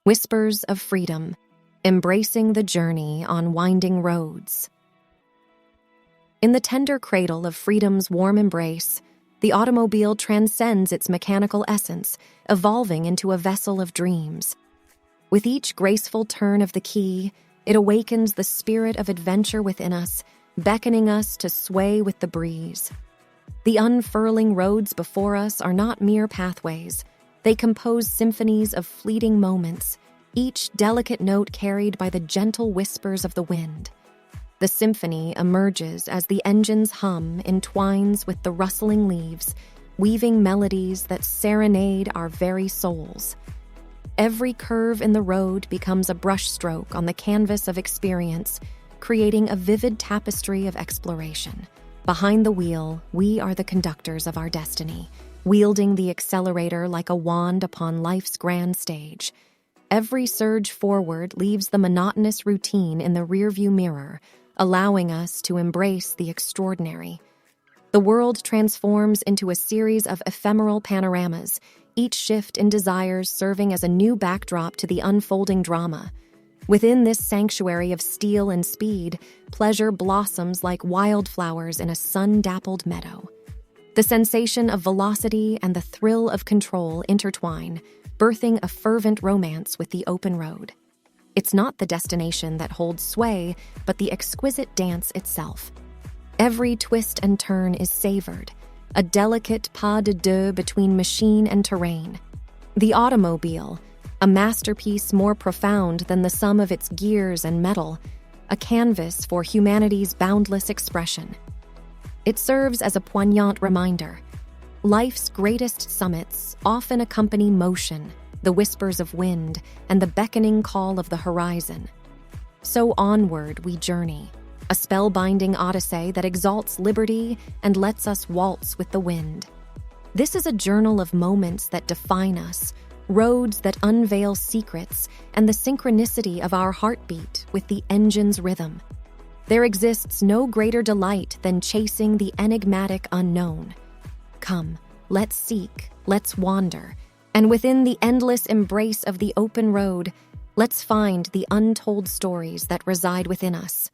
whispers of freedom, embracing the journey on winding roads. In the tender cradle of freedom's warm embrace, the automobile transcends its mechanical essence, evolving into a vessel of dreams. With each graceful turn of the key, it awakens the spirit of adventure within us, beckoning us to sway with the breeze. The unfurling roads before us are not mere pathways. They compose symphonies of fleeting moments, each delicate note carried by the gentle whispers of the wind. The symphony emerges as the engine's hum entwines with the rustling leaves, weaving melodies that serenade our very souls. Every curve in the road becomes a brushstroke on the canvas of experience, creating a vivid tapestry of exploration. Behind the wheel, we are the conductors of our destiny, wielding the accelerator like a wand upon life's grand stage. Every surge forward leaves the monotonous routine in the rearview mirror, allowing us to embrace the extraordinary. The world transforms into a series of ephemeral panoramas, each shift in desires serving as a new backdrop to the unfolding drama. Within this sanctuary of steel and speed, pleasure blossoms like wildflowers in a sun-dappled meadow. The sensation of velocity and the thrill of control intertwine, birthing a fervent romance with the open road. It's not the destination that holds sway, but the exquisite dance itself. Every twist and turn is savored, a delicate pas de deux between machine and terrain. The automobile, a masterpiece more profound than the sum of its gears and metal, a canvas for humanity's boundless expression. It serves as a poignant reminder. Life's greatest summits often accompany motion, the whispers of wind, and the beckoning call of the horizon. So onward we journey, a spellbinding odyssey that exalts liberty and lets us waltz with the wind. This is a journal of moments that define us, roads that unveil secrets, and the synchronicity of our heartbeat with the engine's rhythm. There exists no greater delight than chasing the enigmatic unknown. Come, let's seek, let's wander, and within the endless embrace of the open road, let's find the untold stories that reside within us.